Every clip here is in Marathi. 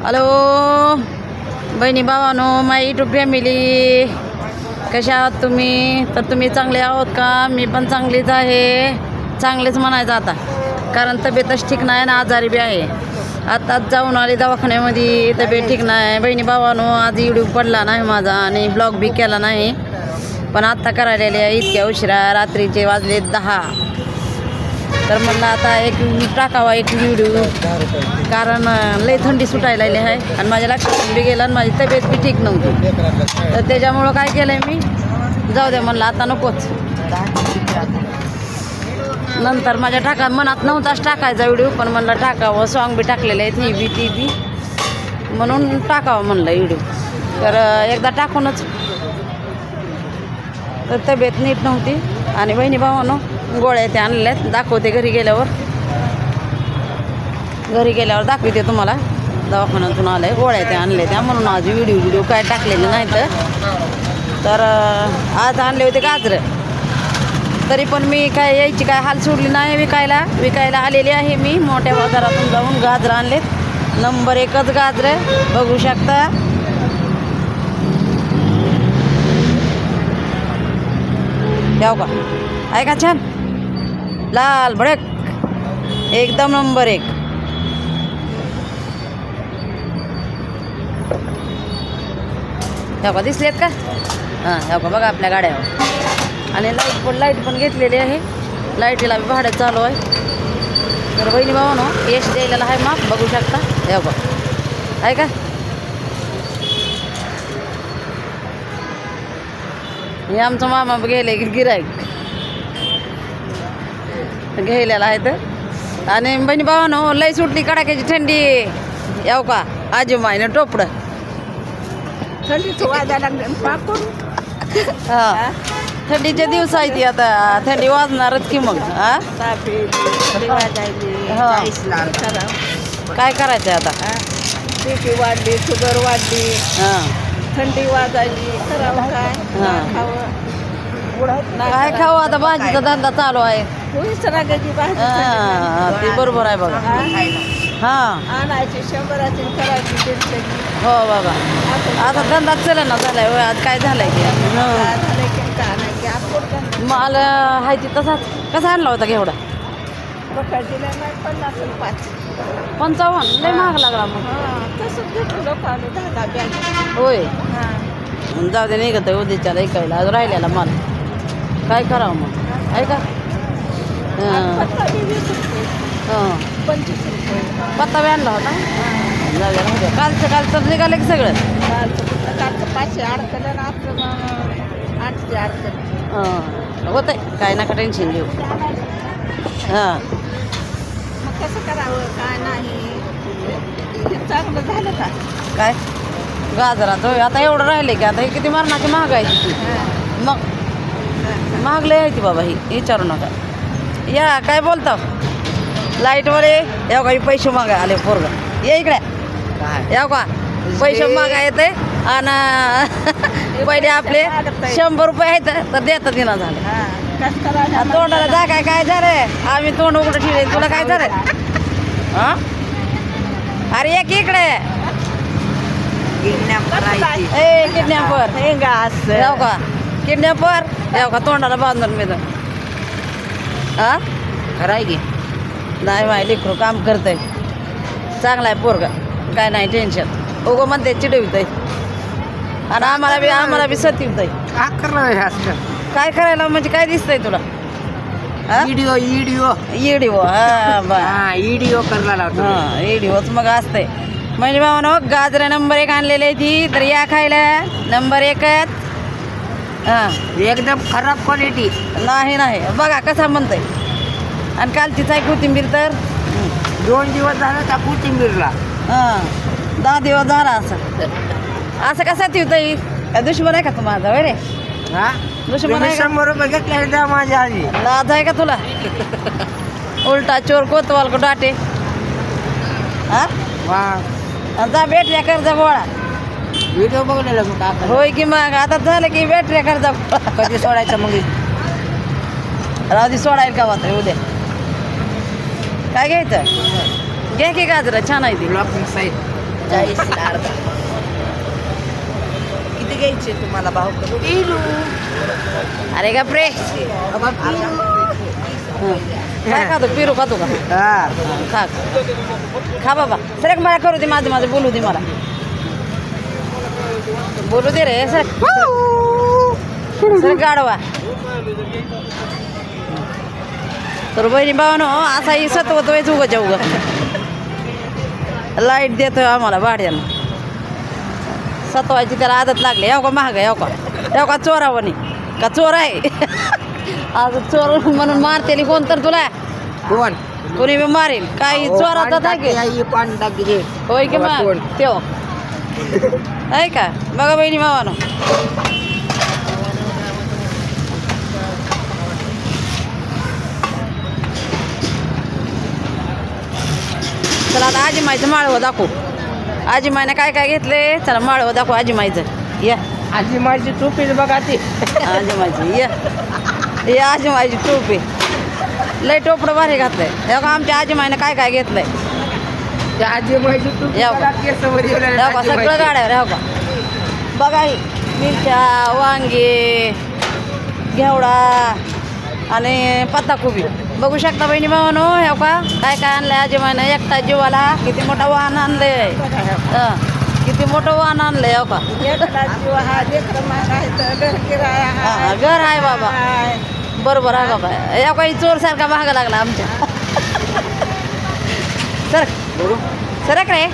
हॅलो बहिणी भावानो, माय यूट्यूब फॅमिली, कशा आहात तुम्ही? तर तुम्ही चांगले आहोत का? मी पण चांगलीच आहे, चांगलेच म्हणायचं आता, कारण तब्येतच ठीक नाही ना, आजारी बी आहे. आताच जाऊन आले दवाखान्यामध्ये, तब्येत ठीक नाही. बहिणी भावानो, आज व्हिडिओ पडला नाही माझा आणि ब्लॉग बी केला नाही, पण आत्ता करायला आहे इतक्या उशिरा, रात्रीचे वाजले 10. तर म्हणलं आता एक टाकावा एक व्हिडिओ, कारण लई थंडी सुटायला लागली आहे आणि माझ्या लक्षात बी गेलं आणि माझी तब्येत बी ठीक नव्हती. तर त्याच्यामुळं काय केलं आहे मी, जाऊ दे म्हणलं आता नकोच, नंतर माझ्या टाका मनात नव्हताच टाकायचा व्हिडिओ, पण म्हणलं टाकावं. सॉन्ग बी टाकलेले आहेत, ही बी ती बी, म्हणून टाकावं म्हणलं व्हिडिओ. तर एकदा टाकूनच, तर तब्येत नीट नव्हती. आणि बहिणी भावानो, गोळ्या त्या आणल्यात, दाखवते घरी गेल्यावर दाखवते तुम्हाला. दवाखान्यातून आलं आहे, गोळ्या त्या आणल्या त्या, म्हणून आज व्हिडिओ काय टाकलेले नाहीत. तर आज आणले होते गाजरं, तरी पण मी काय यायची काय हाल सोडली नाही. विकायला आलेली आहे मी. मोठ्या बाजारातून जाऊन गाजरं आणलेत, नंबर 1च गाजरं बघू शकता. याव का, आहे का छान, लाल भडक, एकदम नंबर 1. याव का, दिसलेत का? हां, याव का, बघा आपल्या गाड्यावर. आणि लाईट पण घेतलेली आहे, लाईटीला बी भाडं चालू आहे. तर बहिणी भावानो, यश द्यायला आहे माप, बघू शकता. याव का, आहे का? हे आमचं मामा गेले गिराईक घ्यायला आहे. तर आणि बहिणी भावानो, लई सुटली कडाक्याची थंडी. याव का, आजीमाईनं टोपडं हां, थंडीचे दिवस आहे ती, आता थंडी वाजणारच की मग. हां, काय करायचं आता? बीपी वाढली, शुगर वाढली, हां, थंडी वाजायची, करावं काय? काय खाऊ आता, भाजीचा धंदा चालू आहे. सगळ्याची भाजी हां, ते बरोबर आहे बघा. हां, आणायची 100ची, करायची 150ची. हो बाबा, आता धंदा चला ना झालाय. आज काय झालंय की माल आहे ती तसाच. कसा आणला होता घेवडा? 55, लय महाग लागला मग. तसंच घेतलं लोकांनी 10 बॅग. होय, जाऊ दे, निघत उद्याच्याला ऐकायला आज राहिलेला माल. काय करावं मग, आहे का? हां, 25 रुपये पत्ता बी आणला होता. जाऊ दे, कालचं निघालं की सगळं. कालचं 500 अडकलं ना आपलं, 800 अडकलं. हां, होत आहे, काय नका टेन्शन घेऊ. हां, मग कसं करावं काय नाही, चांगलं झालं का काय गाजरात होय. आता एवढं राहिले की आता हे किती मरणाची महाग आहे ती. मग महागले आहे ती बाबा, ही विचारू नका. या काय बोलता लाईटवाले? याव का, पैसे मागा आले पोरगा, ये इकडे. याव का, पैसे मागा येते आणि पहिले आपले 100 रुपये आहेत तर देतात दिना झालं. तोंडाला जा, काय झालं? आम्ही तोंड उघडं ठेवले, तुला काय झालं? हां, अरे एक इकडे. किडनॅपर याव का, किडनॅपर याव का, तोंडाला बांधून मी. हां, खरं आहे की नाही, माय लेकरू काम करतंय, चांगला आहे पोरगा, काय नाही टेन्शन. उगं म्हणते चिडवित आहे आणि आम्हाला बी सतीवत आहे. काय करायला म्हणजे काय दिसतंय तुला? इडिओ व्हिडिओ करायला हां, इडिओच मग असतंय. म्हणजे भावानो, गाजरं नंबर 1 आणलेली आहे ती, तर या खायला नंबर 1च. हां, एकदम खराब क्वालिटी नाही बघा कसा म्हणतंय. आणि कालचीच आहे कोथिंबीर, तर 2 दिवस झालं त्या कोथिंबीरला. हां, 10 दिवस झाला. असं कसं ठेवतंय? दुश्मन आहे का तू माझा? रे हा, दुश्मन आहे का? 100 रुपये घेतले द्या माझ्या आधी. लाज आहे का तुला? उलटा चोर कोतवाल को डाटे. हां, जा भेटल्या कर्जा गोळा. व्हिडिओ बघलेला मग आता. होय की, मग आता झालं की भेटल्या कर्जा कधी सोडायचं मग? राधी सोडायला का मात्र उद्या. काय घ्यायचं? घ्या की गाजरं, छान आहे ती. 40ला अर्धा. किती घ्यायचे तुम्हाला भाव करून? अरे का प्रे काय खातो पिरू खातो का खा खा बाबा सर मला करू दे माझं माझं बोलू दे मला बोलू दे रे सर सर गाडवा तर बहिणी भावानो असाही सत्वत व्हायचं उगाच्या उगा लाईट देतोय आम्हाला भाड्यानं सतवायची त्याला आदत लागली येऊ का महाग येऊ का चोरावणी का चोर आहे आज चोर म्हणून मारतेली कोण तर तुला कोण कोणी बी मारेल काही चोराचा टाकेल होय की मग त्यो आहे का बघा बहिणी भावानो चला आता आजीमाईचं माळवं दाखवू आजीमाईनं काय काय घेतले चला माळवं दाखवू आजीमाईचं या आजीमाईची टोपी बघा ती आजीमाईची या आजीमाईची टोपी लय टोपडं भारी घातलंय हे का आमच्या आजीमाईनं काय काय घेतलंय आजीमाईची टोपी सगळं गाड्यावर हो का बघा ही मिरच्या वांगे घेवडा आणि पत्ताकोबी बघू शकता बहिणी भावानो हे का काय काय आणलंय आजीमाईनं एकटा जीवाला किती मोठं वाहन आणलंय किती मोठं वाहन आणलंय हो का घर आहे बाबा बरोबर आहे बाबा या काही चोर सारखा महागा लागला आमच्या सर सरक रे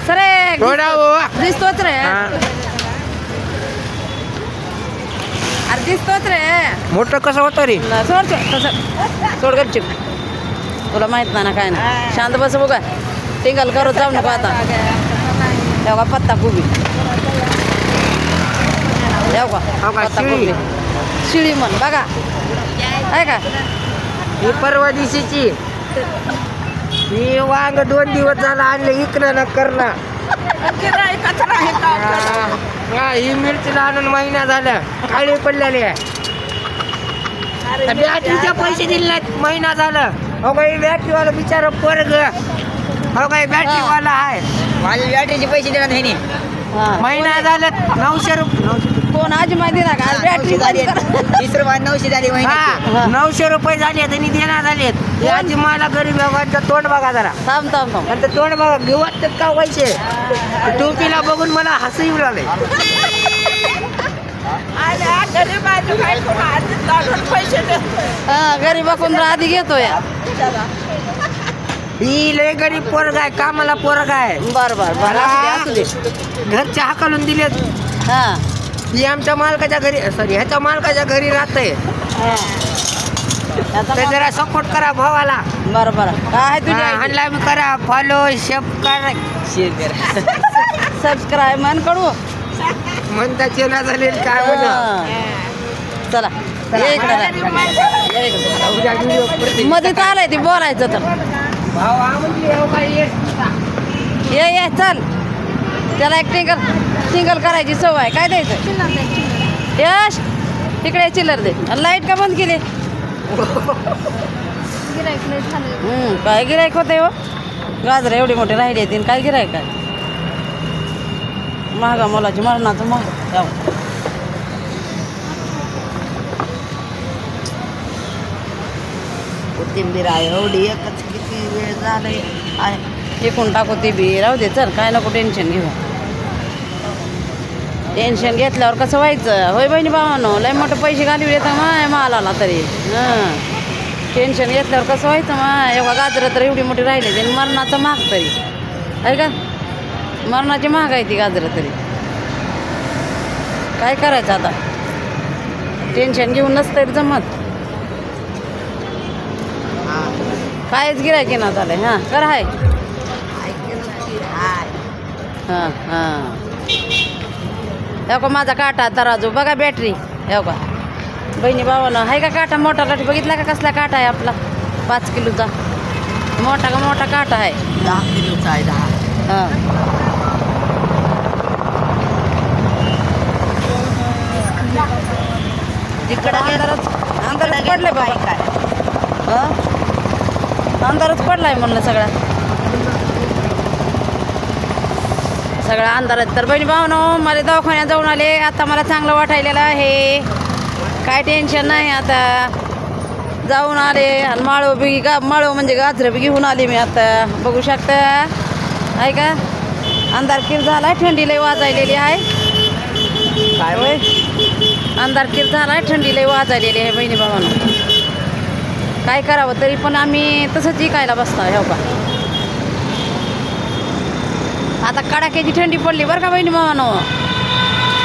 सरे दिसतोच रे अरे दिसतोच रे मोठं कसं होतं रे सोड तसं सोड गपचिप तुला माहित नाही ना काय ना शांत बस बघा टिंगल करत जाऊ नको आता येऊ का पत्ता कोबी येऊ का पत्ता कोबी शिळी म्हण बघा आहे का ही परवा दिवशीची ही वांग 2 दिवस झाला आणले इकडं ना करणं ही मिरची आणून महिना झाला काळी पडलेली आहे बॅटरीचे पैसे दिले नाहीत महिना झालं हो काही बॅटरीवाला बिचारा पोरग हो काही बॅटरीवाला आहे माझे बॅटरीचे पैसे दिले नाही महिना झाला 900 रुपये कोण आजीमाई दिला का बॅटरी झाली 20 रुपये 900 झाली 900 रुपये झाले त्यांनी देणार झालेत आजी मला गरीब लोकांचं तोंड बघा जरा थांब थांब थांब नंतर तोंड बघा घेऊ वाटतात का पैसे टोपीला बघून मला हसू येऊ लागले हा गरीबाकडून आधी घेतोय ही लय गरीब पोरग आहे कामाला पोरग आहे बरं बरं बरं असू दे घरचे हाकलून दिलेत हा ही आमच्या मालकाच्या घरी सॉरी ह्याच्या मालकाच्या घरी राहते तर जरा सपोर्ट करा भावाला बरं बरं काय तुझ्या हल्ला बी करा फॉलो शेअर सबस्क्राईब म्हण कडू म्हणता चेना झाले काय म्हणा चला ये इकडे मध्ये चालाय ती बोलायचं तर ये चल त्याला एक टिंगल करायची सवय काय द्यायचं यश तिकडे चिल्लर दे लाईट का बंद केली काय गिरायक होते हो गाजर एवढी मोठी राहिली येतील काय गिरायक काय महागा मोलाची मरणाचं महाग कोथिंबीर आहे एवढी एकच किती वेळ झालाय एकूण टाकू ती बी राहू दे चल काय नको टेन्शन घेऊ टेन्शन घेतल्यावर कसं व्हायचं होय बहिणी भावानो लय मोठे पैसे घालू येतं माय मालाला तरी टेन्शन घेतल्यावर कसं व्हायचं माय एवढा गाजरं तर एवढी मोठी राहिली ते मरणाचं महाग तरी आहे का मरणाची महाग आहे ती गाजरं तरी काय करायचं आता टेन्शन घेऊन नसतं जमत कायच गिरायकी ना झालंय हां कर हाय हां हां हो का माझा काटा तराजू बघा बॅटरी हो का बहिणी भावानं आहे का काटा मोठा लाठी बघितला का कसला काटा आहे आपला 5 किलोचा मोठा का मोठा काटा आहे 10 किलोचा आहे 10 हां तिकडं अंधारच पडले बाई काय हां अंधारच पडलाय म्हणलं सगळा सगळं अंधार आहे. तर बहिणी भावानो मला दवाखान्यात जाऊन आले. आता मला चांगलं वाटायलेलं आहे, काय टेन्शन नाही. आता जाऊन आले आणि माळव म्हणजे गाजरं बी घेऊन आले मी. आता बघू शकता आहे का, अंधार किर झाला, थंडी लई वाजायलेली आहे. काय होय, अंधार किर झाला, थंडी लई वाजायलेली आहे बहिणी भावानो. काय करावं तरी पण आम्ही तसंच इकायला बसतो. हो का, आता कडाक्याची थंडी पडली बरं का बहिणी भावानो.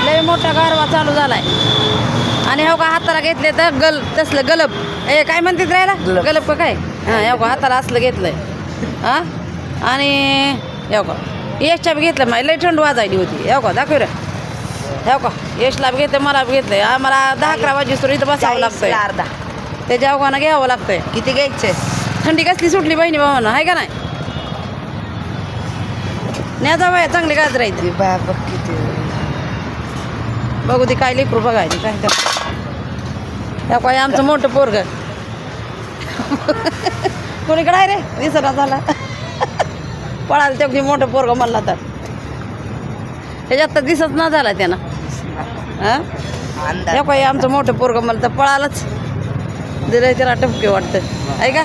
लय मोठा गारवा चालू झालाय. आणि हो का हाताला घेतले तर तसलं गलप काय म्हणतात राहायला, गलप का काय, हां हो का हाताला असलं घेतलंय. हां आणि हो का यशच्या बी घेतलं, माझी लय थंड वाजायली होती. हो का दाखव रे, हो का यशला बी घेतलं, मला बी घेतलंय. आम्हाला 10-11 वाजेस्तोवर इथं बसावं लागतंय. अर्धा त्याच्या अवघानं घ्यावं लागतंय. किती घ्यायचे? थंडी कसली सुटली बहिणी भावानं, आहे का नाही. न्याजा बाया चांगली गाजर आहे ती. बाबा किती बघू ती काय लेकरू बघायची काय कर. त्या काय आमचं मोठं पोरग कोणीकडे आहे रे, दिसना झाला. पळाला ते मोठं पोरग म्हणला तर त्याच्यात तर दिसत ना झाला त्यानं. हां त्या काय आमचं मोठं पोरग म्हणलं तर पळालाच दिलं, त्याला टपके वाटतं आहे का.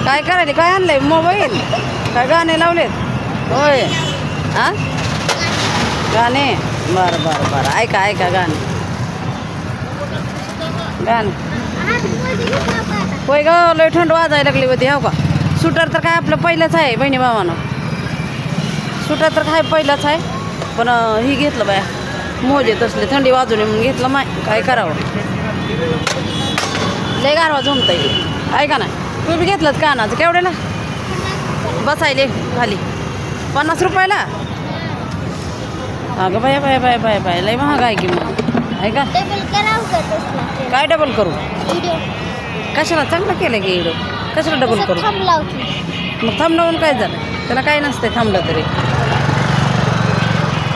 काय करायले, काय आणलंय, मोबाईल काय गाणे लावलेत होय. हां गाणे, बरं बरं बरं, ऐका ऐका गाणे गाणे. होय ग, लय थंड वाजायला लागली होती. हो का, सुटर तर काय आपलं पहिलंच आहे बहिणी भावानं, सुटर तर काय पहिलंच आहे. पण ही घेतलं बाया मोजे तसले थंडी वाजून म्हणून घेतलं. माय काय करावं, लय गारवा झोमता येईल आहे का नाही. तू बी घेतलं कानाचं केवढ्याला बसायले खाली, 50 रुपयाला. अगं bye bye bye bye bye, लय महाग आहे की मग आहे का. काय डबल करू, कशाला चांगलं केलं की व्हिडिओ, कशाला डबल करू. मग थांबवून काय झालं, त्याला काय नसतंय थांबलं तरी.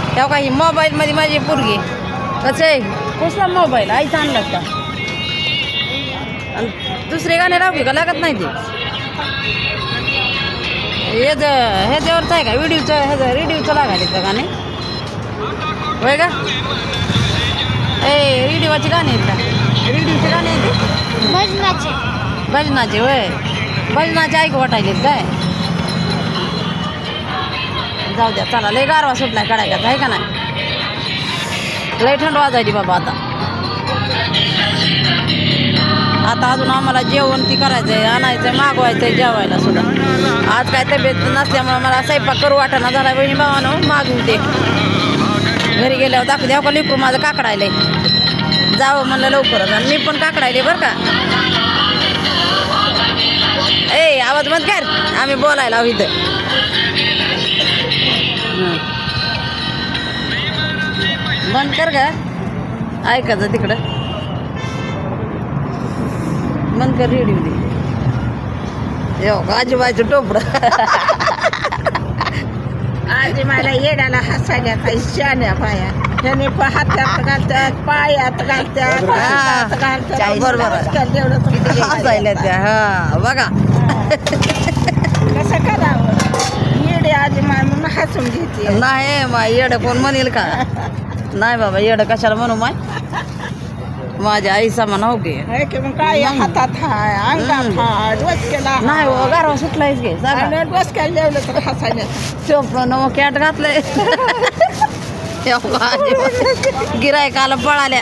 तेव्हा काही मोबाईलमध्ये माझी पोरगी कसं आहे, कसला मोबाईल आईचा आणला का, आणि दुसरे गाणे लावली का लागत नाही ते. ह्याच्यावरच आहे का व्हिडिओचं, रेडिओचं लागायले का गाणे होय का. ए रेडिओची गाणी आहेत का, रेडिओचे गाणे आहेत भजनाचे होय, भजनाचे ऐकू वाटायलेत काय. जाऊ द्या चला, लय गारवा सुटलाय कडाक्यात आहे का नाही. लय थंड वाजायची बाबा. आता अजून आम्हाला जेवण ती करायचं आहे, आणायचं आहे, मागवायचं आहे जेवायला सुद्धा. आज काय तब्येत नसल्यामुळे मला स्वयंपाक करू वाटाणा झाला बहिणी भावानं. मागून ते घरी गेल्यावर दाखवू द्या का लेकरू माझं काकडायले, जावं म्हणलं लवकरच. आणि मी पण काकडायले बरं का. ए आवाज बंद कर, आम्ही बोलायला हवं इथं. बंद कर का, ऐकायचं तिकडं, बंद कर रेडिओ दे. येऊ आजीबाईचं टोपडं. आजी मला येडाला हसायला काही शान्या पाया, त्याने हातात घालतात, पायात घालतात, हातात घालतात. बरोबर हसायला त्या. हा बघा कसं करावं, येडे आजी माय म्हणून हसून घेते. नाही माय येडं कोण म्हणेल का, नाही बाबा येडं कशाला म्हणू माय, माझ्या आई समान हो की. काय हातात हाय, अंगात हाय, डोसक्याला नाही हो, गारवा सुटलायच घे डोसक्याला जेवलं तर हसायला. चोपलं नव कॅट घातलंय. गिरायकाला पळाल्या,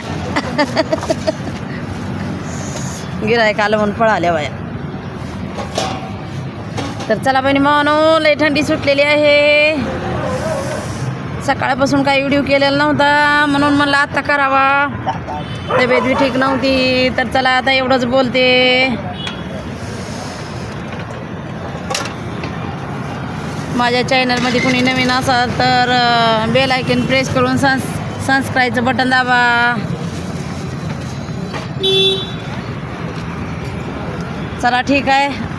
गिरायकाला म्हणून पळाल्या बाया. तर चला बहिणी मानो, लय थंडी सुटलेली आहे. सकाळपासून काही व्हिडिओ केलेला नव्हता म्हणून म्हणलं आत्ता करावा, तब्येत बी ठीक नव्हती. तर चला आता एवढंच बोलते. माझ्या चॅनलमध्ये कुणी नवीन असाल तर बेल आयकन प्रेस करून सबस्क्राईबचं बटन दाबा. चला ठीक आहे.